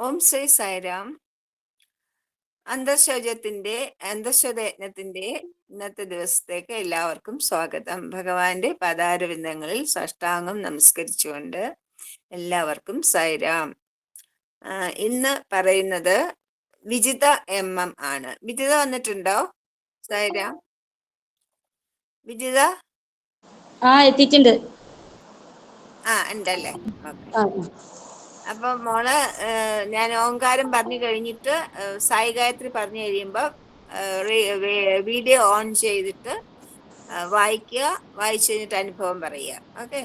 ഓം ശ്രീ സായിരാം. അന്തഃശ്വരയജ്ഞത്തിന്റെ ഇന്നത്തെ ദിവസത്തേക്ക് എല്ലാവർക്കും സ്വാഗതം. ഭഗവാന്റെ പദാരവിന്ദങ്ങളിൽ സാഷ്ടാംഗം നമസ്കരിച്ചുകൊണ്ട് എല്ലാവർക്കും സായിരാം. ഇന്ന് പറയുന്നത് വിജിത MM ആണ്. വിജിത വന്നിട്ടുണ്ടോ? സായിരാം വിജിത എത്തിയിട്ടുണ്ട്. ഉണ്ടല്ലേ? അപ്പൊ മോള് ഞാൻ ഓങ്കാരം പറഞ്ഞു കഴിഞ്ഞിട്ട് സായി ഗായത്രി പറഞ്ഞു കഴിയുമ്പോ വീഡിയോ ഓൺ ചെയ്തിട്ട് വായിക്കുക, വായിച്ചു കഴിഞ്ഞിട്ട് അനുഭവം പറയുക. ഓക്കെ?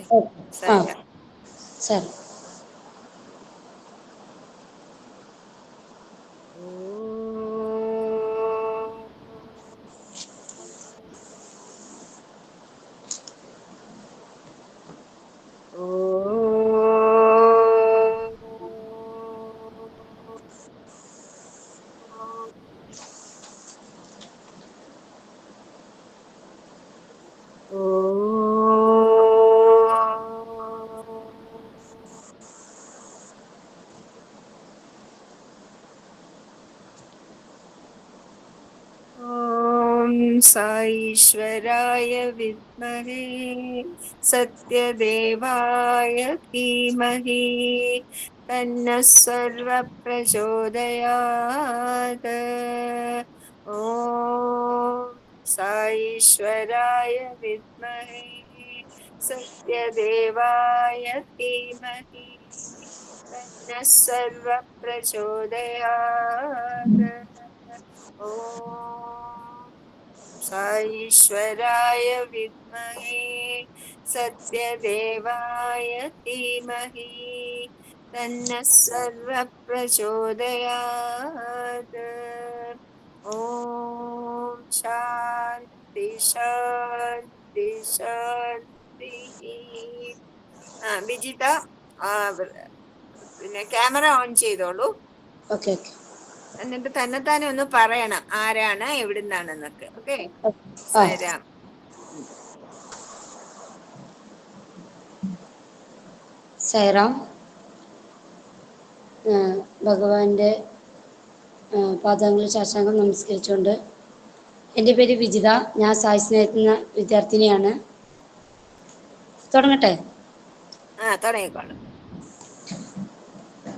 ശരി. साईश्वराय विद्महे सत्यदेवाय धीमहि तन्नः सर्वः प्रचोदयात्. ॐ साईश्वराय विद्महे सत्यदेवाय धीमहि तन्नः सर्वः प्रचोदयात्. ॐ साईश्वराय विद्महे सत्यदेवाय धीमहि तन्नः सर्वः प्रचोदयात्. ॐ शान्ति शान्ति शान्तिः. വിജിത പിന്നെ ക്യാമറ ഓൺ ചെയ്തോളൂ. എന്നിട്ട് തന്നെത്താനെ ഒന്ന് പറയണം ആരാണ് എവിടുന്നാണെന്നൊക്കെ. ഓക്കെ? സായിരാം. സായിറാം. ഭഗവാന്റെ പാദങ്ങളിൽ സാഷ്ടാംഗം നമസ്കരിച്ചുകൊണ്ട്, എൻ്റെ പേര് വിജിത. ഞാൻ സായി സ്നേഹിക്കുന്ന വിദ്യാർത്ഥിനിയാണ്. തുടങ്ങട്ടെ? തുടങ്ങിക്കോളൂ.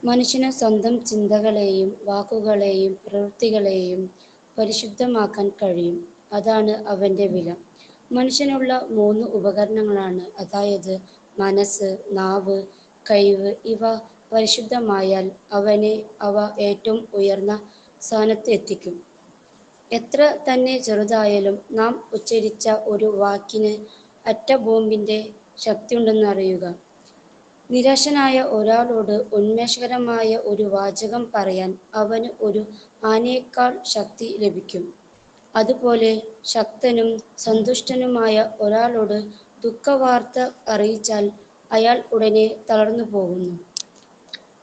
മനുഷ്യന് സ്വന്തം ചിന്തകളെയും വാക്കുകളെയും പ്രവൃത്തികളെയും പരിശുദ്ധമാക്കാൻ കഴിയും. അതാണ് അവൻ്റെ വില. മനുഷ്യനുള്ള 3 ഉപകരണങ്ങളാണ്, അതായത് മനസ്സ്, നാവ്, കഴിവ്. ഇവ പരിശുദ്ധമായാൽ അവനെ അവ ഏറ്റവും ഉയർന്ന സ്ഥാനത്ത് എത്തിക്കും. എത്ര തന്നെ ചെറുതായാലും നാം ഉച്ചരിച്ച ഒരു വാക്കിന് അറ്റബോംബിൻ്റെ ശക്തിയുണ്ടെന്നറിയുക. നിരാശനായ ഒരാളോട് ഉന്മേഷകരമായ ഒരു വാചകം പറയാൻ അവന് ഒരു ആനയേക്കാൾ ശക്തി ലഭിക്കും. അതുപോലെ ശക്തനും സന്തുഷ്ടനുമായ ഒരാളോട് ദുഃഖവാർത്ത അറിയിച്ചാൽ അയാൾ ഉടനെ തളർന്നു പോകുന്നു.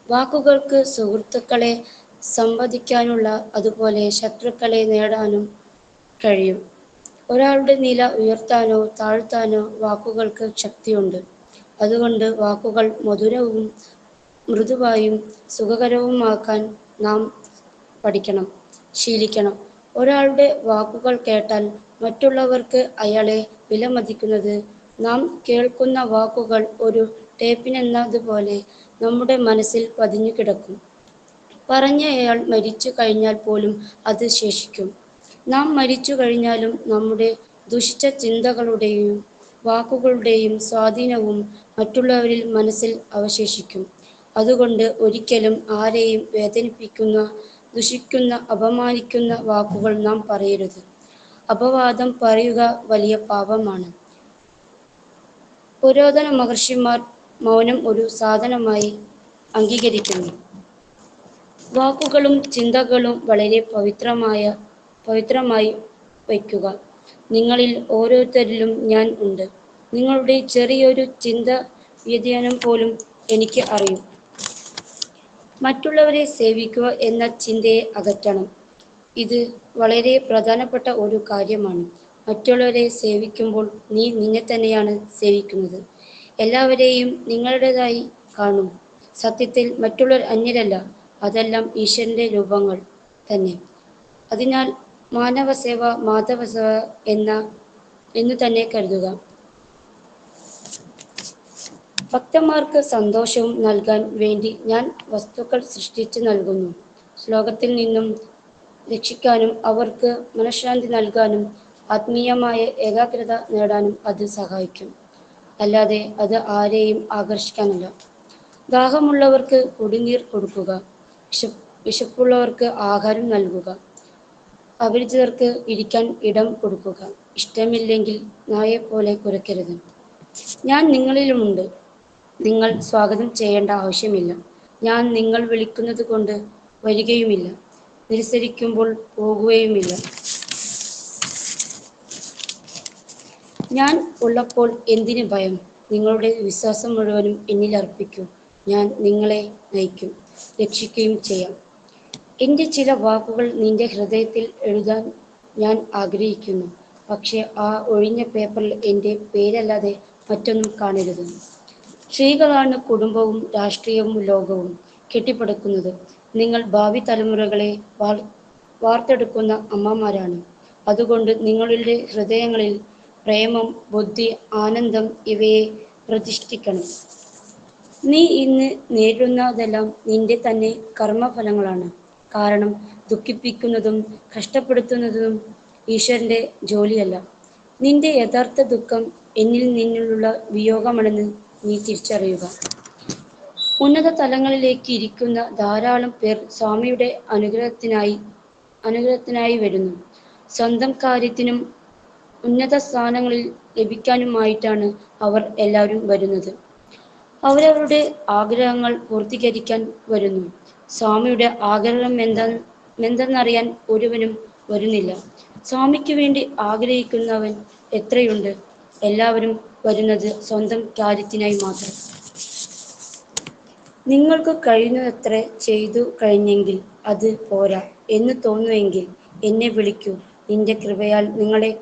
വാക്കുകൾക്ക് സുഹൃത്തുക്കളെ സംവദിക്കാനുള്ള, അതുപോലെ ശത്രുക്കളെ നേടാനും കഴിയും. ഒരാളുടെ നില ഉയർത്താനോ താഴ്ത്താനോ വാക്കുകൾക്ക് ശക്തിയുണ്ട്. അതുകൊണ്ട് വാക്കുകൾ മധുരവും മൃദുവായും സുഖകരവുമാക്കാൻ നാം ശീലിക്കണം. ഒരാളുടെ വാക്കുകൾ കേട്ടാൽ മറ്റുള്ളവർക്ക് അയാളെ വിലമതിക്കുന്നത് നാം കേൾക്കുന്ന വാക്കുകൾ ഒരു ടേപ്പിനെന്നതുപോലെ നമ്മുടെ മനസ്സിൽ പതിഞ്ഞു കിടക്കും. പറഞ്ഞയാൾ മരിച്ചു കഴിഞ്ഞാൽ പോലും അത് ശേഷിക്കും. നാം മരിച്ചു കഴിഞ്ഞാലും നമ്മുടെ ദുഷിച്ച ചിന്തകളുടെയും വാക്കുകളുടെയും സ്വാധീനവും മറ്റുള്ളവരിൽ മനസ്സിൽ അവശേഷിക്കും. അതുകൊണ്ട് ഒരിക്കലും ആരെയും വേദനിപ്പിക്കുന്ന, ദുഷിക്കുന്ന, അപമാനിക്കുന്ന വാക്കുകൾ നാം പറയരുത്. അപവാദം പറയുക വലിയ പാപമാണ്. പുരാതന മഹർഷിമാർ മൗനം ഒരു സാധനമായി അംഗീകരിക്കുന്നു. വാക്കുകളും ചിന്തകളും വളരെ പവിത്രമായി വയ്ക്കുക. നിങ്ങളിൽ ഓരോരുത്തരിലും ഞാൻ ഉണ്ട്. നിങ്ങളുടെ ചെറിയൊരു ചിന്ത വ്യതിയാനം പോലും എനിക്ക് അറിയും. മറ്റുള്ളവരെ സേവിക്കുക എന്ന ചിന്തയെ അകറ്റണം. ഇത് വളരെ പ്രധാനപ്പെട്ട ഒരു കാര്യമാണ്. മറ്റുള്ളവരെ സേവിക്കുമ്പോൾ നീ നിന്നെ തന്നെയാണ് സേവിക്കുന്നത്. എല്ലാവരെയും നിങ്ങളുടേതായി കാണും. സത്യത്തിൽ മറ്റുള്ളവർ അന്യരല്ല, അതെല്ലാം ഈശ്വരന്റെ രൂപങ്ങൾ തന്നെ. അതിനാൽ മാനവസേവ മാധവസേവ എന്നു തന്നെ കരുതുക. ഭക്തന്മാർക്ക് സന്തോഷവും നൽകാൻ വേണ്ടി ഞാൻ വസ്തുക്കൾ സൃഷ്ടിച്ചു നൽകുന്നു. ശ്ലോകത്തിൽ നിന്നും രക്ഷിക്കാനും അവർക്ക് മനഃശാന്തി നൽകാനും ആത്മീയമായ ഏകാഗ്രത നേടാനും അത് സഹായിക്കും. അല്ലാതെ അത് ആരെയും ആകർഷിക്കാനല്ല. ദാഹമുള്ളവർക്ക് കുടിനീർ കൊടുക്കുക, വിശപ്പുള്ളവർക്ക് ആഹാരം നൽകുക, അപരിചിതർക്ക് ഇരിക്കാൻ ഇടം കൊടുക്കുക. ഇഷ്ടമില്ലെങ്കിൽ നായെപ്പോലെ കുരയ്ക്കരുത്. ഞാൻ നിങ്ങളിലുമുണ്ട്. നിങ്ങൾ സ്വാഗതം ചെയ്യേണ്ട ആവശ്യമില്ല. ഞാൻ നിങ്ങൾ വിളിക്കുന്നത് കൊണ്ട് വരികയുമില്ല, നിരസിക്കുമ്പോൾ പോകുകയുമില്ല. ഞാൻ ഉള്ളപ്പോൾ എന്തിന് ഭയം? നിങ്ങളുടെ വിശ്വാസം മുഴുവനും എന്നിൽ അർപ്പിക്കൂ. ഞാൻ നിങ്ങളെ നയിക്കും, രക്ഷിക്കുകയും ചെയ്യാം. എൻ്റെ ചില വാക്കുകൾ നിന്റെ ഹൃദയത്തിൽ എഴുതാൻ ഞാൻ ആഗ്രഹിക്കുന്നു. പക്ഷേ ആ ഒഴിഞ്ഞ പേപ്പറിൽ എൻ്റെ പേരല്ലാതെ മറ്റൊന്നും കാണരുത്. സ്ത്രീകളാണ് കുടുംബവും രാഷ്ട്രീയവും ലോകവും കെട്ടിപ്പടുക്കുന്നത്. നിങ്ങൾ ഭാവി തലമുറകളെ വാർത്തെടുക്കുന്ന അമ്മമാരാണ്. അതുകൊണ്ട് നിങ്ങളുടെ ഹൃദയങ്ങളിൽ പ്രേമം, ബുദ്ധി, ആനന്ദം ഇവയെ പ്രതിഷ്ഠിക്കണം. നീ ഇന്ന് നേരിടുന്നതെല്ലാം നിന്റെ തന്നെ കർമ്മഫലങ്ങളാണ്. കാരണം ദുഃഖിപ്പിക്കുന്നതും കഷ്ടപ്പെടുത്തുന്നതും ഈശ്വരന്റെ ജോലിയല്ല. നിന്റെ യഥാർത്ഥ ദുഃഖം എന്നിൽ നിന്നുള്ള വിയോഗമാണെന്ന് നീ തിരിച്ചറിയുക. ഉന്നത തലങ്ങളിലേക്ക് ഇരിക്കുന്ന ധാരാളം പേർ സ്വാമിയുടെ അനുഗ്രഹത്തിനായി വരുന്നു. സ്വന്തം കാര്യത്തിനും ഉന്നത സ്ഥാനങ്ങളിൽ ലഭിക്കാനുമായിട്ടാണ് അവർ എല്ലാവരും വരുന്നത്. അവരവരുടെ ആഗ്രഹങ്ങൾ പൂർത്തീകരിക്കാൻ വരുന്നു. സ്വാമിയുടെ ആഗ്രഹം എന്തെന്നറിയാൻ ഒരുവനും വരുന്നില്ല. സ്വാമിക്ക് വേണ്ടി ആഗ്രഹിക്കുന്നവൻ എത്രയുണ്ട്? എല്ലാവരും വരുന്നത് സ്വന്തം കാര്യത്തിനായി മാത്രം. നിങ്ങൾക്ക് കഴിയുന്നത്ര ചെയ്തു കഴിഞ്ഞെങ്കിൽ അത് പോരാ എന്ന് തോന്നുമെങ്കിൽ എന്നെ വിളിക്കൂ. നിന്റെ കൃപയാൽ നിങ്ങളെ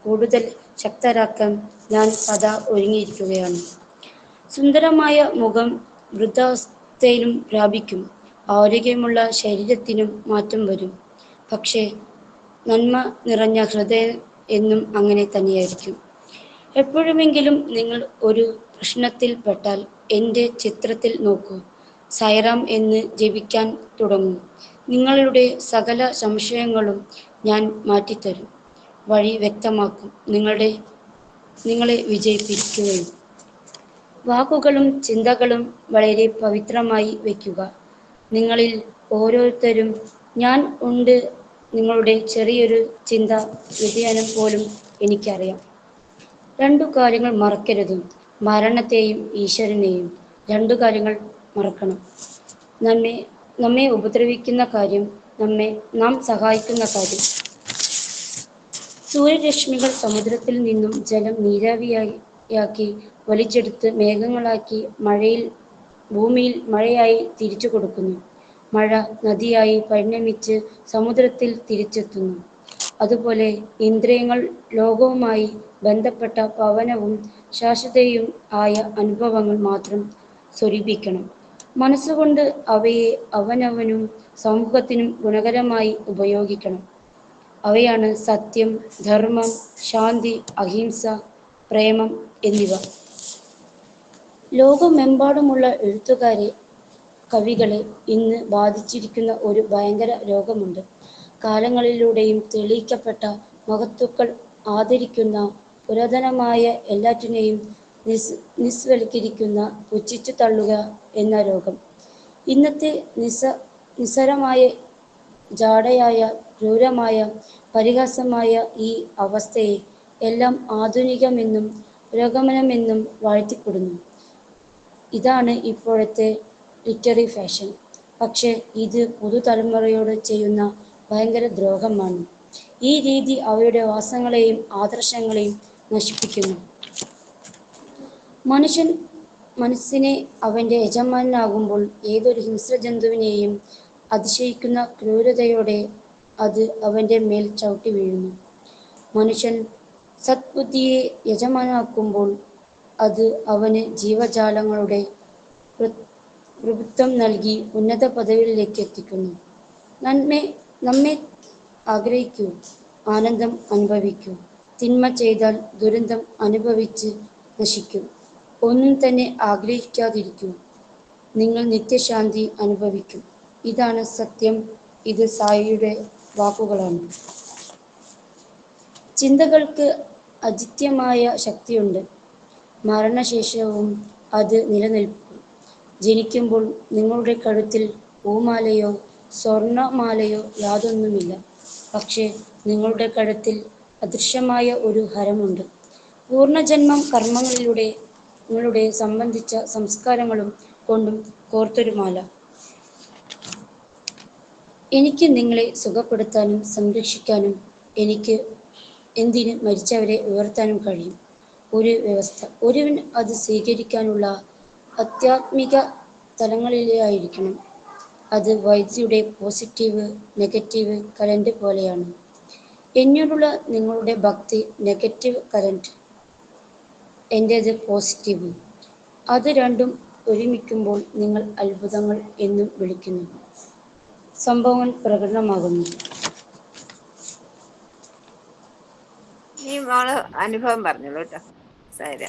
കൂടുതൽ ശക്തരാക്കാൻ ഞാൻ സദാ ഒരുങ്ങിയിരിക്കുകയാണ്. സുന്ദരമായ മുഖം വൃദ്ധാവസ്ഥയിലും പ്രാപിക്കും. ആരോഗ്യമുള്ള ശരീരത്തിനും മാറ്റം വരും. പക്ഷേ നന്മ നിറഞ്ഞ ഹൃദയം എന്നും അങ്ങനെ തന്നെയായിരിക്കും. എപ്പോഴെങ്കിലും നിങ്ങൾ ഒരു പ്രശ്നത്തിൽ പെട്ടാൽ എൻ്റെ ചിത്രത്തിൽ നോക്കൂ. സൈറാം എന്ന് ജപിക്കാൻ തുടങ്ങൂ. നിങ്ങളുടെ സകല സംശയങ്ങളും ഞാൻ മാറ്റിത്തരും, വഴി വ്യക്തമാക്കും, നിങ്ങളെ വിജയിപ്പിക്കുകയും. വാക്കുകളും ചിന്തകളും വളരെ പവിത്രമായി വയ്ക്കുക. നിങ്ങളിൽ ഓരോരുത്തരും ഞാൻ ഉണ്ട്. നിങ്ങളുടെ ചെറിയൊരു ചിന്ത വ്യതിയാനം പോലും എനിക്കറിയാം. 2 കാര്യങ്ങൾ മറക്കരുത്: മരണത്തെയും ഈശ്വരനെയും. 2 കാര്യങ്ങൾ മറക്കണം: നമ്മെ ഉപദ്രവിക്കുന്ന കാര്യം, നാം സഹായിക്കുന്ന കാര്യം. സൂര്യരശ്മികൾ സമുദ്രത്തിൽ നിന്നും ജലം നീരാവിയാക്കി വലിച്ചെടുത്ത് മേഘങ്ങളാക്കി ഭൂമിയിൽ മഴയായി തിരിച്ചു കൊടുക്കുന്നു. മഴ നദിയായി പരിണമിച്ച് സമുദ്രത്തിൽ തിരിച്ചെത്തുന്നു. അതുപോലെ ഇന്ദ്രിയങ്ങൾ ലോകവുമായി ബന്ധപ്പെട്ട പവനവും ശാശ്വതയും ആയ അനുഭവങ്ങൾ മാത്രം സ്വരൂപിക്കണം. മനസ്സുകൊണ്ട് അവയെ അവനവനും സമൂഹത്തിനും ഗുണകരമായി ഉപയോഗിക്കണം. അവയാണ് സത്യം, ധർമ്മം, ശാന്തി, അഹിംസ, പ്രേമം എന്നിവ. ലോകമെമ്പാടുമുള്ള എഴുത്തുകാരെ, കവികളെ ഇന്ന് ബാധിച്ചിരിക്കുന്ന ഒരു ഭയങ്കര രോഗമുണ്ട്. കാലങ്ങളിലൂടെയും തെളിയിക്കപ്പെട്ട മഹത്തുക്കൾ ആദരിക്കുന്ന പുരാതനമായ എല്ലാറ്റിനെയും നിസ്വൽക്കരിക്കുന്ന, പുച്ഛിച്ചു തള്ളുക എന്ന രോഗം. ഇന്നത്തെ നിസ്സാരമായ, ജാടയായ, ക്രൂരമായ, പരിഹാസമായ ഈ അവസ്ഥയെ എല്ലാം ആധുനികമെന്നും പുരോഗമനമെന്നും വാഴ്ത്തിപ്പെടുന്നു. ഇതാണ് ഇപ്പോഴത്തെ ലിറ്റററി ഫാഷൻ. പക്ഷേ ഇത് പുതുതലമുറയോട് ചെയ്യുന്ന ഭയങ്കര ദ്രോഹമാണ്. ഈ രീതി അവയുടെ വാസങ്ങളെയും ആദർശങ്ങളെയും നശിപ്പിക്കുന്നു. മനസ്സിനെ അവൻ്റെ യജമാനാകുമ്പോൾ ഏതൊരു ഹിംസ്രജന്തുവിനെയും അതിശയിക്കുന്ന ക്രൂരതയോടെ അത് അവൻ്റെ മേൽ ചവിട്ടി വീഴുന്നു. മനുഷ്യൻ സദ്ബുദ്ധിയെ യജമാനാക്കുമ്പോൾ അത് അവന് ജീവജാലങ്ങളുടെ പ്രഭുത്വം നൽകി ഉന്നത പദവികളിലേക്ക് എത്തിക്കുന്നു. നമ്മെ ആഗ്രഹിക്കൂ, ആനന്ദം അനുഭവിക്കൂ. തിന്മ ചെയ്താൽ ദുരന്തം അനുഭവിച്ച് നശിക്കും. ഒന്നും തന്നെ ആഗ്രഹിക്കാതിരിക്കൂ, നിങ്ങൾ നിത്യശാന്തി അനുഭവിക്കും. ഇതാണ് സത്യം. ഇത് സായിയുടെ വാക്കുകളാണ്. ചിന്തകൾക്ക് അജിത്യമായ ശക്തിയുണ്ട്. മരണശേഷവും അത് നിലനിൽക്കും. ജനിക്കുമ്പോൾ നിങ്ങളുടെ കഴുത്തിൽ പൂമാലയോ സ്വർണമാലയോ യാതൊന്നുമില്ല. പക്ഷേ നിങ്ങളുടെ കഴുത്തിൽ അദൃശ്യമായ ഒരു ഹരമുണ്ട്. പൂർണ്ണജന്മം കർമ്മങ്ങളിലൂടെ നിങ്ങളുടെ സംബന്ധിച്ച സംസ്കാരങ്ങളും കൊണ്ടും കോർത്തൊരു മാല. എനിക്ക് നിങ്ങളെ സുഖപ്പെടുത്താനും സംരക്ഷിക്കാനും എനിക്ക് എന്തിന് മരിച്ചവരെ ഉയർത്താനും കഴിയും. ഒരു വ്യവസ്ഥ. ഒരുവൻ അത് സ്വീകരിക്കാനുള്ള ആധ്യാത്മിക തലങ്ങളിലായിരിക്കണം. അത് വൈദ്യുതിയുടെ പോസിറ്റീവ് നെഗറ്റീവ് കറന്റ് പോലെയാണ്. എന്നോടുള്ള നിങ്ങളുടെ ഭക്തി നെഗറ്റീവ് കറന്റ്, എൻ്റേത് പോസിറ്റീവ്. അത് രണ്ടും ഒരുമിക്കുമ്പോൾ നിങ്ങൾ അത്ഭുതങ്ങൾ എന്നും വിളിക്കുന്നു. സംഭവങ്ങൾ പ്രകടനമാകുന്നു. നീ മോള് അനുഭവം പറഞ്ഞോളൂ കേട്ടോ. സാര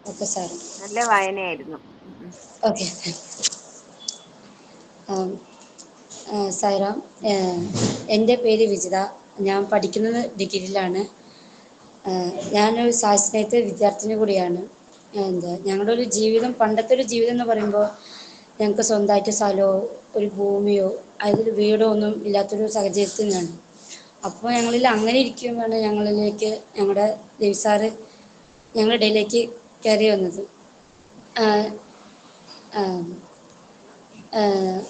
ഓക്കെ സാർ. നല്ല വായനയായിരുന്നു. ഓക്കെ സായിറാം. എൻ്റെ പേര് വിജിത. ഞാൻ പഠിക്കുന്നത് ഡിഗ്രിയിലാണ്. ഞാനൊരു സാഹിത്യ വിദ്യാർത്ഥിനി കൂടിയാണ്. ഞങ്ങളുടെ ഒരു ജീവിതം, പണ്ടത്തെ ഒരു ജീവിതം എന്ന് പറയുമ്പോൾ ഞങ്ങൾക്ക് സ്വന്തമായിട്ട് സ്ഥലമോ ഒരു ഭൂമിയോ അതൊരു വീടോ ഒന്നും ഇല്ലാത്തൊരു സാഹചര്യത്തിൽ നിന്നാണ്. അപ്പോൾ ഞങ്ങളിൽ അങ്ങനെ ഇരിക്കുമ്പോഴാണ് ഞങ്ങളിലേക്ക് ഞങ്ങളുടെ ദേവി സാറ് ഞങ്ങളുടെ ഇടയിലേക്ക് കയറി വന്നത്.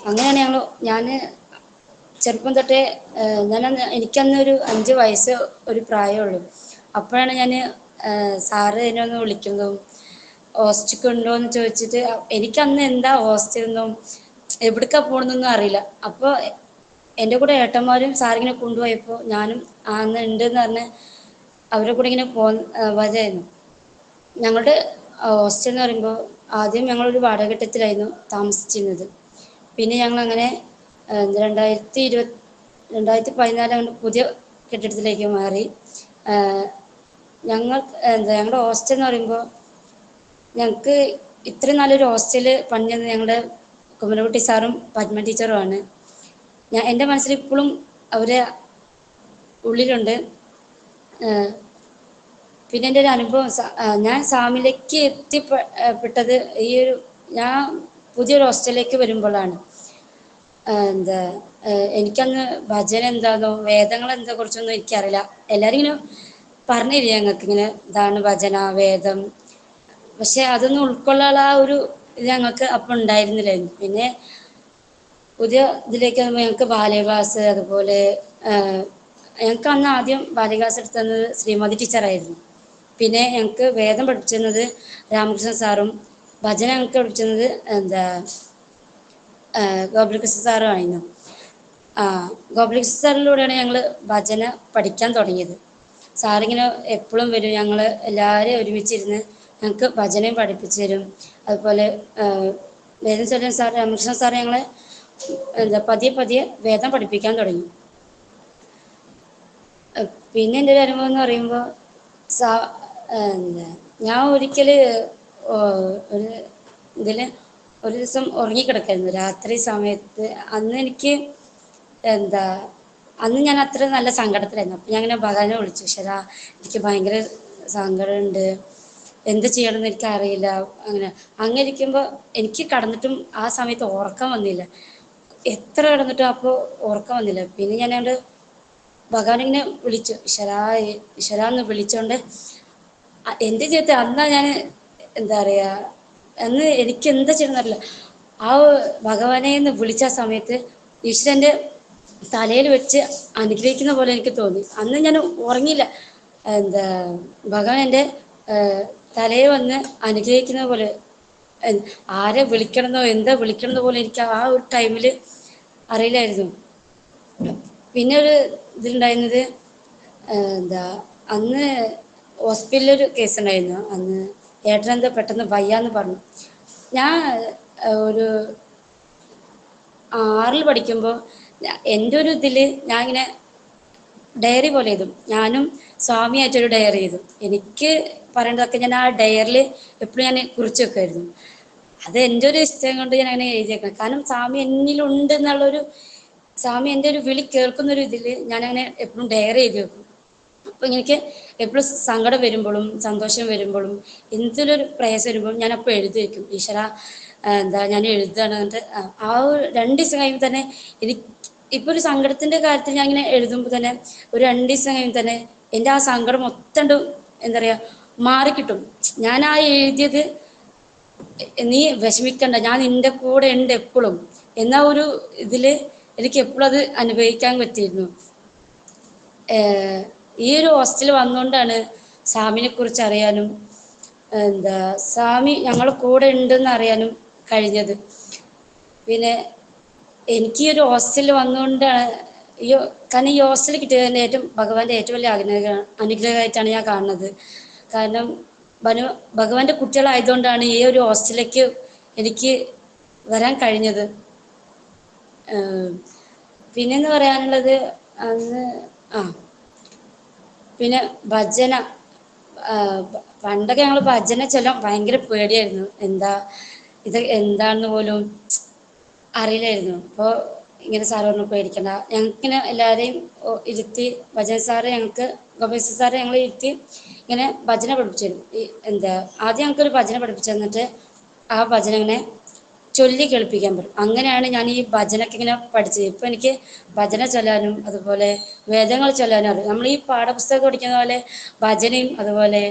അങ്ങനെയാണ് ഞാൻ ചെറുപ്പം തൊട്ടേ എനിക്കന്ന് ഒരു 5 വയസ്സ് ഒരു പ്രായമുള്ളൂ. അപ്പോഴാണ് ഞാൻ സാറ് എന്നെ ഒന്ന് വിളിക്കുന്നതും ഹോസ്റ്റലിൽ ഉണ്ടോ എന്ന് ചോദിച്ചിട്ട്, എനിക്കന്ന് എന്താ ഹോസ്റ്റലെന്നും എവിടേക്കാ പോകണമെന്നൊന്നും അറിയില്ല. അപ്പോൾ എൻ്റെ കൂടെ ഏട്ടന്മാരും സാറിങ്ങനെ കൊണ്ടുപോയപ്പോൾ ഞാനും അന്ന് ഉണ്ടെന്ന് പറഞ്ഞ് അവരുടെ കൂടെ ഇങ്ങനെ വരായിരുന്നു. ഞങ്ങളുടെ ഹോസ്റ്റൽ എന്ന് പറയുമ്പോൾ ആദ്യം ഞങ്ങളൊരു വാടകക്കെട്ടിടത്തിലായിരുന്നു താമസിച്ചിരുന്നത്. പിന്നെ ഞങ്ങളങ്ങനെ 2014 പുതിയ കെട്ടിടത്തിലേക്ക് മാറി. ഞങ്ങളുടെ ഹോസ്റ്റൽ എന്ന് പറയുമ്പോൾ ഞങ്ങൾക്ക് ഇത്രയും നല്ലൊരു ഹോസ്റ്റൽ പണിഞ്ഞത് ഞങ്ങളുടെ കുമരകുട്ടി സാറും പത്മ ടീച്ചറുമാണ്. എൻ്റെ മനസ്സിൽ ഇപ്പോഴും അവരെ ഉള്ളിലുണ്ട്. പിന്നെ എൻ്റെ ഒരു അനുഭവം, ഞാൻ സാമിലേക്ക് എത്തിപ്പെട്ടത് ഞാൻ പുതിയൊരു ഹോസ്റ്റലിലേക്ക് വരുമ്പോഴാണ്. എനിക്കന്ന് ഭജന എന്താണോ വേദങ്ങൾ എന്താ കുറിച്ചൊന്നും എനിക്കറിയില്ല. എല്ലാവരും ഇങ്ങനെ പറഞ്ഞില്ല ഞങ്ങൾക്ക് ഇങ്ങനെ ഇതാണ് ഭജന വേദം. പക്ഷെ അതൊന്നും ഉൾക്കൊള്ളാനുള്ള ആ ഒരു ഇത് ഞങ്ങൾക്ക് അപ്പം ഉണ്ടായിരുന്നില്ലായിരുന്നു. പിന്നെ പുതിയ ഇതിലേക്ക് ഞങ്ങൾക്ക് ബാല്യ ക്ലാസ്, അതുപോലെ ഞങ്ങൾക്ക് അന്ന് ആദ്യം ബാല്യ ക്ലാസ് എടുത്തത് ശ്രീമതി ടീച്ചറായിരുന്നു. പിന്നെ ഞങ്ങൾക്ക് വേദം പഠിച്ചിരുന്നത് രാമകൃഷ്ണൻ സാറും ഭജന ഞങ്ങൾക്ക് പഠിച്ചിരുന്നത് ഗോപാലകൃഷ്ണ സാറുമായിരുന്നു. ഗോപാലകൃഷ്ണ സാറിലൂടെയാണ് ഞങ്ങൾ ഭജന പഠിക്കാൻ തുടങ്ങിയത്. സാറിങ്ങനെ എപ്പോഴും വരും, ഞങ്ങൾ എല്ലാവരെയും ഒരുമിച്ചിരുന്ന് ഞങ്ങൾക്ക് ഭജനയും പഠിപ്പിച്ചു തരും. അതുപോലെ വേദം ചൊല്ലാൻ സാർ രാമകൃഷ്ണൻ സാർ ഞങ്ങളെ പതിയെ വേദം പഠിപ്പിക്കാൻ തുടങ്ങി. പിന്നെ എൻ്റെ ഒരു അനുഭവം എന്ന് പറയുമ്പോൾ ഞാൻ ഒരിക്കൽ ഒരു ദിവസം ഉറങ്ങിക്കിടക്കായിരുന്നു രാത്രി സമയത്ത്. അന്ന് എനിക്ക് അന്ന് ഞാൻ അത്ര നല്ല സങ്കടത്തിലായിരുന്നു. അപ്പം ഞാൻ അങ്ങനെ ഭഗവാനെ വിളിച്ചു, ഈശ്വരാ എനിക്ക് ഭയങ്കര സങ്കടമുണ്ട്, എന്ത് ചെയ്യണമെന്ന് എനിക്കറിയില്ല. അങ്ങനെ ഇരിക്കുമ്പോൾ എനിക്ക് കടന്നിട്ടും ആ സമയത്ത് ഉറക്കം വന്നില്ല. എത്ര കിടന്നിട്ടും അപ്പോൾ ഉറക്കം വന്നില്ല. പിന്നെ ഞാനത് ഭഗവാനിങ്ങനെ വിളിച്ചു, ഈശ്വരാന്ന് വിളിച്ചോണ്ട് എൻ്റെ ജീവിതത്തിൽ അന്നാ ഞാൻ അന്ന് എനിക്ക് എന്താ ചെയ്യണമെന്നറിയില്ല. ആ ഭഗവാനെ എന്ന് വിളിച്ച സമയത്ത് ഈശ്വരൻ്റെ തലയിൽ വെച്ച് അനുഗ്രഹിക്കുന്ന പോലെ എനിക്ക് തോന്നി. അന്ന് ഞാൻ ഉറങ്ങിയില്ല. ഭഗവാൻ എൻ്റെ തലയിൽ വന്ന് അനുഗ്രഹിക്കുന്ന പോലെ, ആരെ വിളിക്കണമെന്നോ എന്താ വിളിക്കണമെന്നോ പോലെ എനിക്ക് ആ ഒരു ടൈമിൽ അറിയില്ലായിരുന്നു. പിന്നെ ഒരു ഇതിലുണ്ടായിരുന്നത് അന്ന് ഹോസ്പിറ്റലിലൊരു കേസ് ഉണ്ടായിരുന്നു. അന്ന് ഏട്ടനെന്തോ പെട്ടെന്ന് വയ്യാന്ന് പറഞ്ഞു. ഞാൻ 6ൽ പഠിക്കുമ്പോൾ എൻ്റെ ഒരു ഇതിൽ ഞാൻ ഇങ്ങനെ ഡയറി പോലെ എഴുതും. ഞാനും സ്വാമിയായിട്ടൊരു ഡയറി എഴുതും. എനിക്ക് പറയേണ്ടതൊക്കെ ഞാൻ ആ ഡയറിൽ എപ്പോഴും ഞാൻ കുറിച്ച് വെക്കുമായിരുന്നു. അത് എൻ്റെ ഒരു ഇഷ്ടം കൊണ്ട് ഞാൻ അങ്ങനെ എഴുതിയേക്കണം. കാരണം സ്വാമി എന്നിലുണ്ട് എന്നുള്ളൊരു, സ്വാമി എൻ്റെ ഒരു വിളി കേൾക്കുന്നൊരു ഇതിൽ ഞാനങ്ങനെ എപ്പോഴും ഡയറി എഴുതി വെക്കും. അപ്പം എനിക്ക് എപ്പോഴും സങ്കടം വരുമ്പോഴും സന്തോഷം വരുമ്പോഴും എന്തിലൊരു പ്രയാസം വരുമ്പോഴും ഞാൻ അപ്പോൾ എഴുതി വയ്ക്കും. ഈശ്വര എന്താ ഞാൻ എഴുതുകയാണ്. എന്നിട്ട് ആ ഒരു 2 ദിവസം കഴിയുമ്പോൾ തന്നെ എനിക്ക് ഇപ്പോൾ ഒരു സങ്കടത്തിൻ്റെ കാര്യത്തിൽ ഞാൻ ഇങ്ങനെ എഴുതുമ്പോൾ തന്നെ ഒരു 2 ദിവസം കഴിയുമ്പോൾ തന്നെ എൻ്റെ ആ സങ്കടം മൊത്തം എന്താ പറയുക മാറിക്കിട്ടും. ഞാൻ ആ എഴുതിയത് നീ വിഷമിക്കണ്ട, ഞാൻ നിൻ്റെ കൂടെ ഉണ്ട് എപ്പോഴും എന്ന ഒരു ഇതിൽ എനിക്ക് എപ്പോഴും അത് അനുഭവിക്കാൻ പറ്റിയിരുന്നു. ഈ ഒരു ഹോസ്റ്റൽ വന്നുകൊണ്ടാണ് സ്വാമിനെ കുറിച്ച് അറിയാനും എന്താ സ്വാമി ഞങ്ങളുടെ കൂടെ ഉണ്ടെന്ന് അറിയാനും കഴിഞ്ഞത്. പിന്നെ എനിക്ക് ഈ ഒരു ഹോസ്റ്റലിൽ വന്നുകൊണ്ടാണ് കാരണം ഈ ഹോസ്റ്റലിൽ കിട്ടിയതിൻ്റെ ഭഗവാന്റെ ഏറ്റവും വലിയ അനുഗ്രഹമായിട്ടാണ് ഞാൻ കാണുന്നത്. കാരണം ഭഗവാന്റെ കുട്ടികളായതുകൊണ്ടാണ് ഈ ഒരു ഹോസ്റ്റലിലേക്ക് എനിക്ക് വരാൻ കഴിഞ്ഞത്. പിന്നെന്ന് പറയാനുള്ളത് അന്ന് പിന്നെ ഭജന, പണ്ടൊക്കെ ഞങ്ങൾ ഭജന ചൊല്ലാൻ ഭയങ്കര പേടിയായിരുന്നു. ഇത് എന്താണെന്ന് പോലും അറിയില്ലായിരുന്നു. അപ്പോൾ ഇങ്ങനെ സാറ് പറഞ്ഞു പേടിക്കണ്ട. ഞങ്ങൾക്കിങ്ങനെ എല്ലാവരെയും ഇരുത്തി ഭജന സാറ് ഞങ്ങൾക്ക് ഗോപേശ സാറ് ഞങ്ങളെ ഇരുത്തി ഇങ്ങനെ ഭജന പഠിപ്പിച്ചു തരും. ആദ്യം ഞങ്ങൾക്കൊരു ഭജന പഠിപ്പിച്ചു തന്നിട്ട് ആ ഭജന ഇങ്ങനെ ചൊല്ലി കേൾപ്പിക്കാൻ പറ്റും. അങ്ങനെയാണ് ഞാൻ ഈ ഭജനൊക്കെ ഇങ്ങനെ പഠിച്ചത്. ഇപ്പം എനിക്ക് ഭജന ചൊല്ലാനും അതുപോലെ വേദങ്ങൾ ചൊല്ലാനും അറിയാം. നമ്മൾ ഈ പാഠപുസ്തകം പഠിക്കുന്ന പോലെ ഭജനയും അതുപോലെ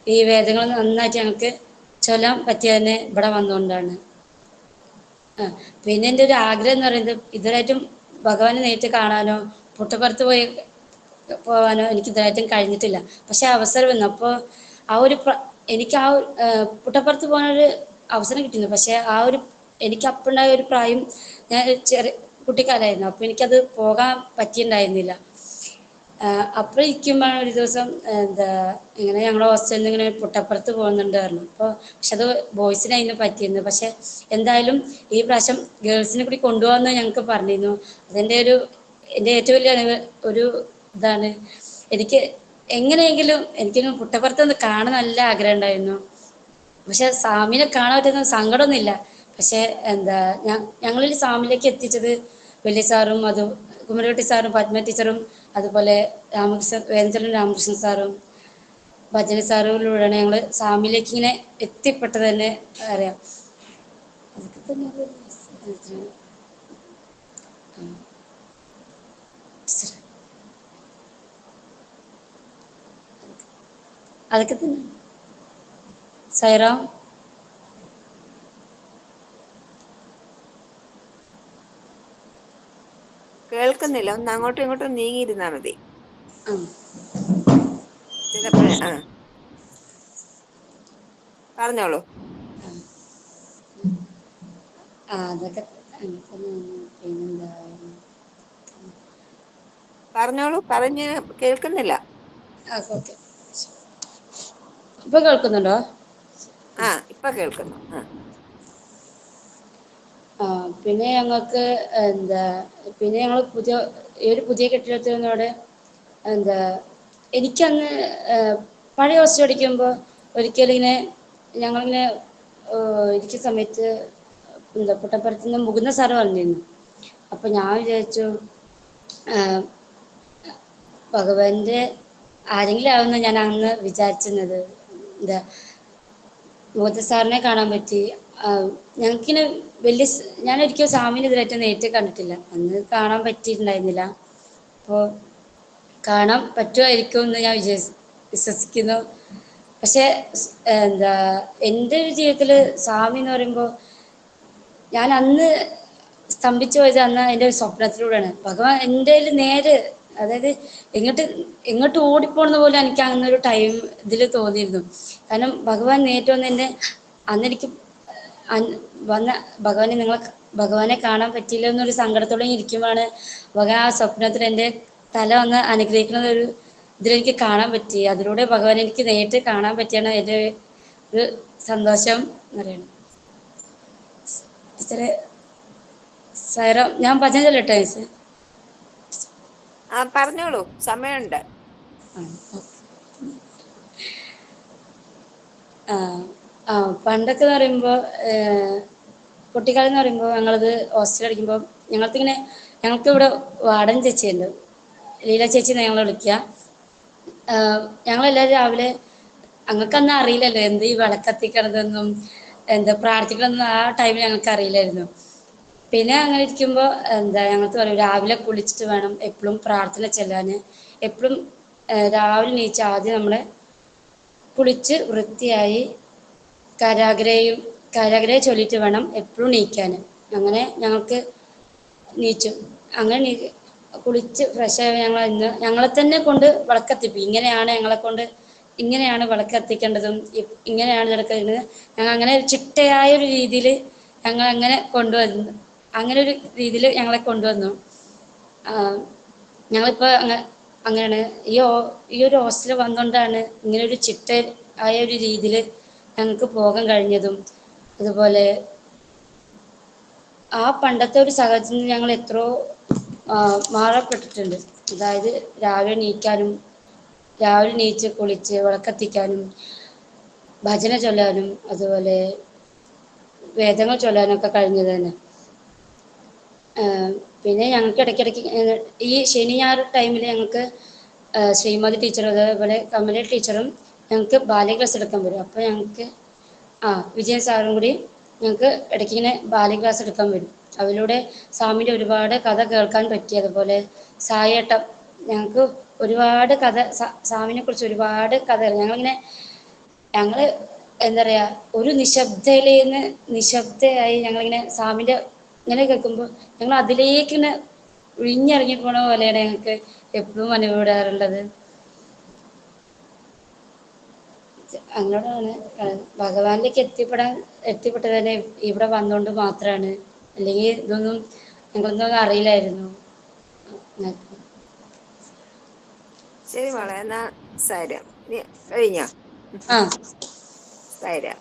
ഈ വേദങ്ങൾ നന്നായിട്ട് ഞങ്ങൾക്ക് ചൊല്ലാൻ പറ്റിയത് തന്നെ ഇവിടെ വന്നുകൊണ്ടാണ്. പിന്നെ എൻ്റെ ഒരു ആഗ്രഹം എന്ന് പറയുന്നത് ഇതുവരെയായിട്ടും ഭഗവാനെ നേരിട്ട് കാണാനോ പുട്ടപ്പുറത്ത് പോകാനോ എനിക്ക് ഇതുവരെയായിട്ടും കഴിഞ്ഞിട്ടില്ല. പക്ഷെ അവസരം വന്നു. അപ്പോൾ എനിക്ക് പുട്ടപ്പുറത്ത് പോകാനൊരു അവസരം കിട്ടിയിരുന്നു. പക്ഷെ എനിക്ക് അപ്പോഴുണ്ടായ ഒരു പ്രായം ഞാൻ ചെറിയ കുട്ടിക്കാലമായിരുന്നു. അപ്പോൾ എനിക്കത് പോകാൻ പറ്റിയിട്ടുണ്ടായിരുന്നില്ല. അപ്പോൾ ഇരിക്കുമ്പോഴാണ് ഒരു ദിവസം ഇങ്ങനെ ഞങ്ങളുടെ ഹോസ്റ്റലിൽ നിന്ന് ഇങ്ങനെ പുട്ടപ്പുറത്ത് പോകുന്നുണ്ട് പറഞ്ഞു. പക്ഷെ അത് ബോയ്സിനായിരുന്നു പറ്റിയിരുന്നു. പക്ഷെ എന്തായാലും ഈ പ്രാവശ്യം ഗേൾസിനെ കൂടി കൊണ്ടുപോകാമെന്ന് ഞങ്ങൾക്ക് പറഞ്ഞിരുന്നു. എൻ്റെ ഏറ്റവും വലിയ ഒരു ഇതാണ്. എനിക്ക് എങ്ങനെയെങ്കിലും എനിക്കൊന്ന് പുട്ടപ്പുറത്തൊന്ന് കാണാൻ നല്ല ആഗ്രഹം ഉണ്ടായിരുന്നു. പക്ഷെ സ്വാമിനെ കാണാൻ പറ്റുന്ന സങ്കടമൊന്നുമില്ല. പക്ഷെ ഞങ്ങളിൽ സ്വാമിയിലേക്ക് എത്തിച്ചത് വലിയ സാറും കുമരകുട്ടി സാറും പത്മ ടീച്ചറും അതുപോലെ വേദചന്ദ്രൻ രാമകൃഷ്ണൻ സാറും ഭജന സാറുകളിലൂടെയാണ് ഞങ്ങൾ സ്വാമിയിലേക്ക് ഇങ്ങനെ എത്തിപ്പെട്ടത് തന്നെ അറിയാം. അതൊക്കെ തന്നെ അതൊക്കെ തന്നെ സൈറാം. കേൾക്കുന്നില്ല, ഒന്ന് അങ്ങോട്ടും ഇങ്ങോട്ടും നീങ്ങിയിരുന്നാ മതി. ചിലപ്പോഴേ പറഞ്ഞോളൂ. അതൊക്കെ പിന്നെന്താ പറഞ്ഞോളൂ, പറഞ്ഞ് കേൾക്കുന്നില്ല. ഓക്കെ, ഇപ്പൊ കേൾക്കുന്നുണ്ടോ? ഇപ്പൊ കേൾക്കുന്നു. പിന്നെ ഞങ്ങൾക്ക് പിന്നെ ഞങ്ങൾ പുതിയ കെട്ടിടത്തിനോട് എനിക്കന്ന് പഴയ ഹോസ്റ്റൽ പഠിക്കുമ്പോൾ ഒരിക്കലും ഇങ്ങനെ ഞങ്ങളിങ്ങനെ ഇരിക്കുന്ന സമയത്ത് പുട്ടപ്പുറത്ത് നിന്ന് മുകുന്ദ സാറ് വന്നിരുന്നു. അപ്പം ഞാൻ വിചാരിച്ചു ഭഗവാന്റെ ആരെങ്കിലും ആവുമെന്ന് ഞാൻ അന്ന് വിചാരിച്ചിരുന്നത്. മുകുന്ദ സാറിനെ കാണാൻ പറ്റി. ഞങ്ങൾക്കിങ്ങനെ ഞാനൊരിക്കലും സ്വാമിനെ ഇതിലായിട്ട് നേരിട്ട് കണ്ടിട്ടില്ല. അന്ന് കാണാൻ പറ്റിയിട്ടുണ്ടായിരുന്നില്ല. അപ്പോൾ കാണാൻ പറ്റുമായിരിക്കും എന്ന് ഞാൻ വിശ്വസിക്കുന്നു. പക്ഷെ എൻ്റെ ഒരു ജീവിതത്തിൽ സ്വാമി എന്ന് പറയുമ്പോൾ ഞാൻ അന്ന് സ്തംഭിച്ചു പോയത് എൻ്റെ ഒരു സ്വപ്നത്തിലൂടെയാണ്. ഭഗവാൻ എൻ്റെ നേരെ, അതായത് എങ്ങോട്ട് ഓടിപ്പോണെന്ന് പോലും എനിക്ക് അങ്ങനൊരു ടൈം ഇതിൽ തോന്നിയിരുന്നു. കാരണം ഭഗവാൻ നേരിട്ട് വന്ന് അന്നെനിക്ക് ഭഗവാനെ കാണാൻ പറ്റിയില്ല എന്നൊരു സങ്കടത്തോടെ ഇരിക്കുമ്പോഴാണ് ഭഗവാൻ ആ സ്വപ്നത്തിൽ എൻ്റെ തല വന്ന് അനുഗ്രഹിക്കുന്ന ഇതിലെനിക്ക് കാണാൻ പറ്റി. അതിലൂടെ ഭഗവാൻ എനിക്ക് നേരിട്ട് കാണാൻ പറ്റിയാണ് എൻ്റെ ഒരു സന്തോഷം എന്ന് പറയുന്നത്. ടീച്ചറെ സായിറാം, ഞാൻ ഭജന ചൊല്ലട്ടെ മിസ്? പറഞ്ഞോളൂ, സമയമുണ്ട്. പണ്ടൊക്കെ എന്ന് പറയുമ്പോൾ, കുട്ടിക്കാലം എന്ന് പറയുമ്പോൾ ഞങ്ങളത് ഹോസ്റ്റലിൽ അടിക്കുമ്പോൾ ഞങ്ങൾക്ക് ഇവിടെ വാർഡൻ ചേച്ചിയുണ്ട്, ലീല ചേച്ചി എന്ന് ഞങ്ങൾ വിളിക്കുക. ഞങ്ങളെല്ലാവരും രാവിലെ, ഞങ്ങൾക്കന്ന് അറിയില്ലല്ലോ എന്ത് ഈ വിളക്കത്തിക്കണതെന്നും എന്താ പ്രാർത്ഥിക്കണമെന്നും ആ ടൈമിൽ ഞങ്ങൾക്ക് അറിയില്ലായിരുന്നു. പിന്നെ അങ്ങനെ ഇരിക്കുമ്പോൾ ഞങ്ങൾക്ക് പറയും രാവിലെ കുളിച്ചിട്ട് വേണം എപ്പോഴും പ്രാർത്ഥന ചെല്ലാൻ. എപ്പോഴും രാവിലെ എണീച്ച് ആദ്യം നമ്മളെ കുളിച്ച് വൃത്തിയായി കരാഗ്രയെ ചൊല്ലിയിട്ട് വേണം എപ്പോഴും നീക്കാൻ. അങ്ങനെ ഞങ്ങൾക്ക് നീച്ചു. അങ്ങനെ കുളിച്ച് ഫ്രഷായി ഞങ്ങളെ തന്നെ കൊണ്ട് വിളക്കത്തിപ്പി. ഇങ്ങനെയാണ് വിളക്കത്തിക്കേണ്ടതും ഇങ്ങനെയാണ് നടക്കുന്നത്. ഞങ്ങൾ അങ്ങനെ ഒരു ചിട്ടയായൊരു രീതിയിൽ ഞങ്ങൾ അങ്ങനെ കൊണ്ടുവന്നു. അങ്ങനെ ഒരു രീതിയിൽ ഞങ്ങളെ കൊണ്ടുവന്നു. ഞങ്ങളിപ്പോൾ അങ്ങനെയാണ് ഈ ഒരു ഹോസ്റ്റലിൽ വന്നുകൊണ്ടാണ് ഇങ്ങനൊരു ചിട്ട ആയ ഒരു രീതിയിൽ ഞങ്ങൾക്ക് പോകാൻ കഴിഞ്ഞതും. അതുപോലെ ആ പണ്ടത്തെ ഒരു സാഹചര്യത്തിൽ ഞങ്ങൾ എത്രയോ മാറപ്പെട്ടിട്ടുണ്ട്. അതായത് രാവിലെ എണീച്ച് കുളിച്ച് വിളക്കത്തിക്കാനും ഭജന ചൊല്ലാനും അതുപോലെ വേദങ്ങൾ ചൊല്ലാനും ഒക്കെ കഴിഞ്ഞത് തന്നെ. പിന്നെ ഞങ്ങൾക്ക് ഇടയ്ക്കിടയ്ക്ക് ഈ ശനി ഞായർ ടൈമിൽ ഞങ്ങൾക്ക് ശ്രീമതി ടീച്ചർ അതേപോലെ കമല ടീച്ചറും ഞങ്ങൾക്ക് ബാല്യ ക്ലാസ് എടുക്കാൻ വരും. അപ്പോൾ ഞങ്ങൾക്ക് വിജയൻ സാറും കൂടി ഞങ്ങൾക്ക് ഇടയ്ക്ക് ഇങ്ങനെ ബാല്യ ക്ലാസ് എടുക്കാൻ വരും. അതിലൂടെ സ്വാമിൻ്റെ ഒരുപാട് കഥ കേൾക്കാൻ പറ്റി. അതുപോലെ സായേട്ടം ഞങ്ങൾക്ക് ഒരുപാട് കഥ, സ്വാമിനെ കുറിച്ച് ഒരുപാട് കഥകൾ ഞങ്ങൾ എന്താ പറയുക, ഒരു നിശബ്ദയായി ഞങ്ങളിങ്ങനെ സ്വാമിൻ്റെ ഇങ്ങനെ കേൾക്കുമ്പോൾ ഞങ്ങൾ അതിലേക്ക് ഇങ്ങനെ ഒഴിഞ്ഞിറങ്ങി പോണ പോലെയാണ് ഞങ്ങൾക്ക് എപ്പോഴും അനുഭവപ്പെടാറുള്ളത്. അങ്ങനെയാണ് ഭഗവാനിലേക്ക് എത്തിപ്പെട്ടത് തന്നെ ഇവിടെ വന്നുകൊണ്ട് മാത്രമാണ്. അല്ലെങ്കിൽ ഇതൊന്നും ഞങ്ങളൊന്നും അറിയില്ലായിരുന്നു. ശരി മോളെ, എന്നാ സാരം കഴിഞ്ഞോ? സാരം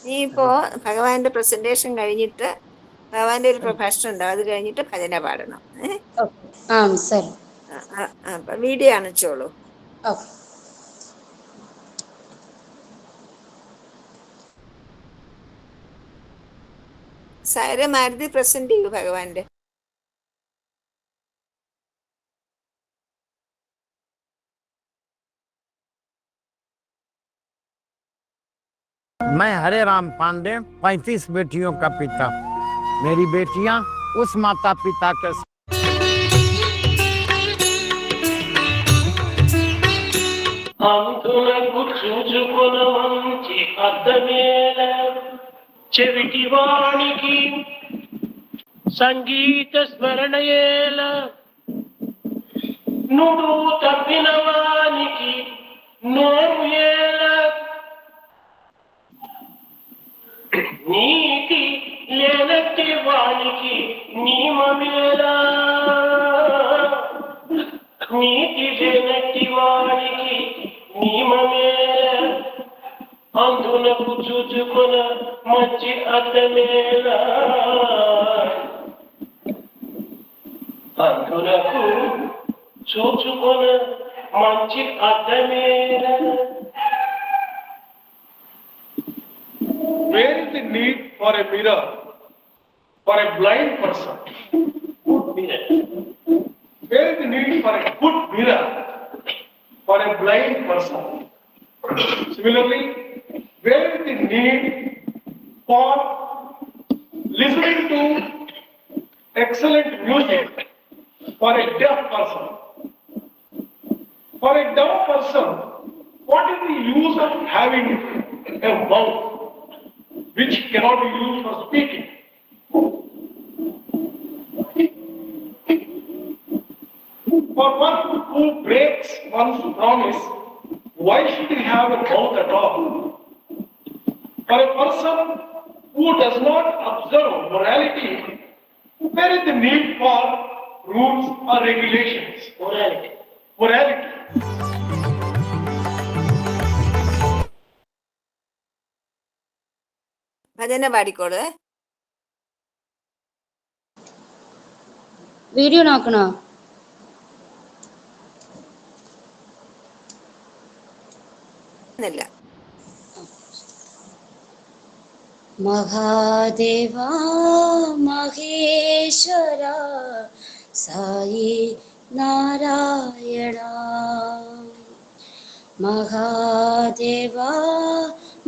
നീ ഇപ്പോ ഭഗവാന്റെ പ്രസന്റേഷൻ കഴിഞ്ഞിട്ട് ഭഗവാന്റെ ഒരു പ്രഭാഷണം ഉണ്ടാവും, അത് കഴിഞ്ഞിട്ട് ഭജന പാടണം. അപ്പൊ വീഡിയോ കാണിച്ചോളൂ. സാര മാരുതി പ്രസന്റ് ചെയ്യൂ ഭഗവാന്റെ. मैं हरे राम पांडे 35 बेटियों का पिता। मेरी बेटियां उस माता पिता के చెవిటి వాణికి సంగీత స్మరణయేల నుడు తప్పిన వానికి నోరు ఏల నీతి లేనట్టి వానికి నియమమేలా నీతి లేనట్టి వానికి నియమమేల అందునకు చూచుకొన మంచి అర్థమేలా అందునకు చూచుకొన మంచి అర్థమేలా. Where is the need for a mirror for a blind person? Good mirror. Where is the need for a good mirror for a blind person? Similarly, where is the need for listening to excellent music for a deaf person? For a deaf person, what is the use of having a mouth which cannot be used for speaking? For one who breaks one's promise, why should he have a mouth at all? For a person who does not observe morality, where is the need for rules or regulations? Morality. ഭജന പാടിക്കോളൂ. Video നോക്കണോ? എന്നല്ല. മഹാദേവാ മഹേശ്വര സായി നാരായണ. മഹാദേവാ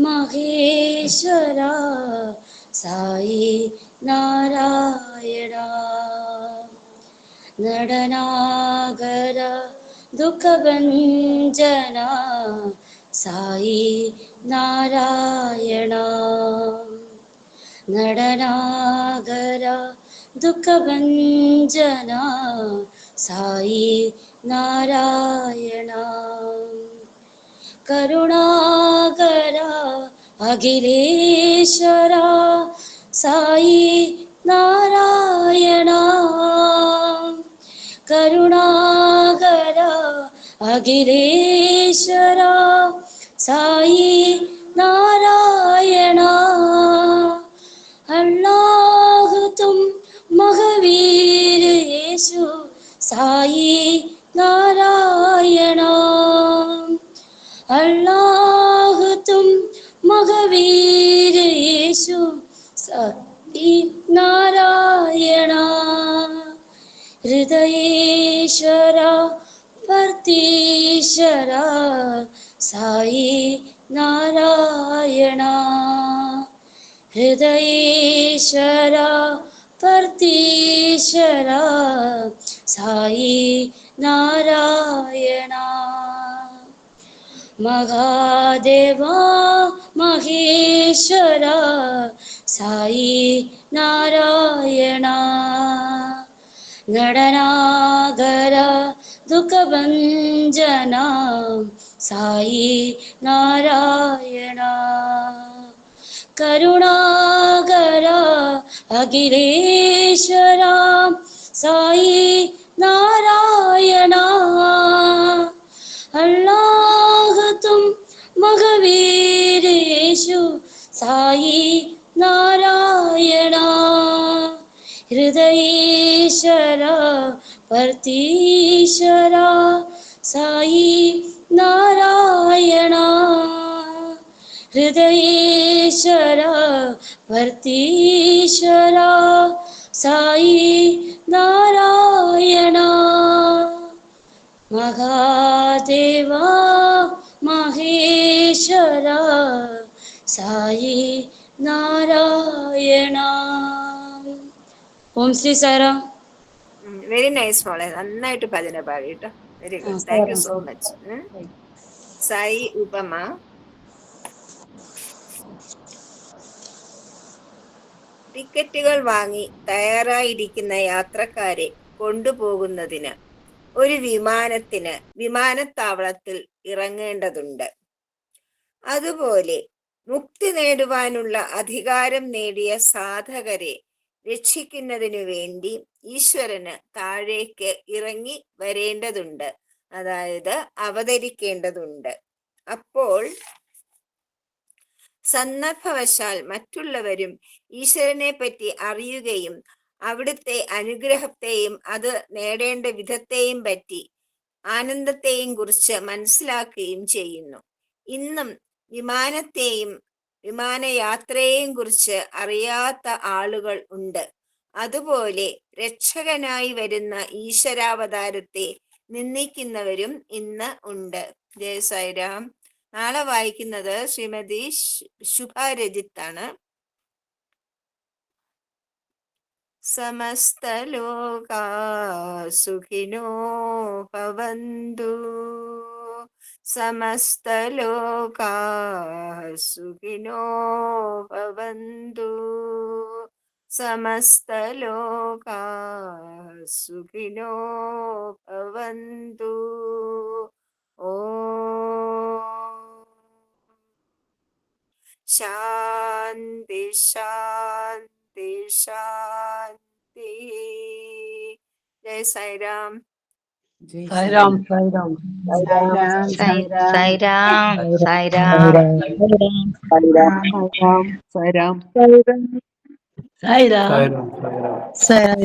മഹേശ്വര സായി നാരായണ. നടനാഗര ദുഃഖഭഞ്ജന സായി നാരായണ. നടനാഗര ദുഃഖഭഞ്ജന സായി നാരായണ. കരുണാകര അഖിലേശ്വര സായി നാരായണ. കരുണാകര അഖിലേശ്വര സായി നാരായണ. അല്ലാഹ് തും മഹാവീർ യേശു സായി നാരായണ. അല്ലാഹ് തും മഹാവീർ യേശു സായി നാരായണ. ഹൃദയേശ്വര പർത്തീശ്വര സായി നാരായണ. ഹൃദയേശ്വര പർത്തീശ്വര സായി നാരായണ. മഹാദേവാ മഹേശ്വര സായി നാരായണ. നടനാഗര ദുഃഖഭഞ്ജന സായി നാരായണ. കരുണാകര അഖിലേശ്വര സായി നാരായണ. അല്ലാഹ് തും മഹാവീർ യേശു സായി നാരായണ. ഹൃദയേശ്വര പർത്തീശ്വര സായി നാരായണ. ഹൃദയേശ്വര പർത്തീശ്വര സായി നാരായണ. മഹാദേവാ മഹേശ്വര സായി നാരായണ. ഓം Shri സാറാം. Very nice മോളെ, നന്നായിട്ട് ഭജന പാടി കേട്ടോ. Very good, thank you so much. Sai ഉപമ. ടിക്കറ്റുകൾ വാങ്ങി തയ്യാറായിരിക്കുന്ന യാത്രക്കാരെ കൊണ്ടുപോകുന്നതിന് ഒരു വിമാനത്തിന് വിമാനത്താവളത്തിൽ ഇറങ്ങേണ്ടതുണ്ട്. അതുപോലെ മുക്തി നേടുവാനുള്ള അധികാരം നേടിയ സാധകരെ രക്ഷിക്കുന്നതിനു വേണ്ടി ഈശ്വരന് താഴേക്ക് ഇറങ്ങി വരേണ്ടതുണ്ട്, അതായത് അവതരിക്കേണ്ടതുണ്ട്. അപ്പോൾ സന്ദർഭവശാൽ മറ്റുള്ളവരും ഈശ്വരനെ പറ്റി അറിയുകയും അവിടുത്തെ അനുഗ്രഹത്തെയും അത് നേടേണ്ട വിധത്തെയും പറ്റി ആനന്ദത്തെയും കുറിച്ച് മനസ്സിലാക്കുകയും ചെയ്യുന്നു. ഇന്നും വിമാനത്തെയും വിമാനയാത്രയെയും കുറിച്ച് അറിയാത്ത ആളുകൾ ഉണ്ട്. അതുപോലെ രക്ഷകനായി വരുന്ന ഈശ്വരാവതാരത്തെ നിന്ദിക്കുന്നവരും ഇന്ന് ഉണ്ട്. ജയ സായിരാം. നാളെ വായിക്കുന്നത് ശ്രീമതി ശുഭാരജിത്താണ്. സമസ്തലോകാ സുഖിനോ ഭവന്തു. സമസ്തലോകാ സുഖിനോ ഭവന്തു. സമസ്തലോകാ സുഖിനോ ഭവന്തു. ശാന്തി ശാന്തി ശാന്തി. ജയ സായിരാം. സായിരാം സായിരാം സായിരാം സായിരാം സായിരാം സായിരാം.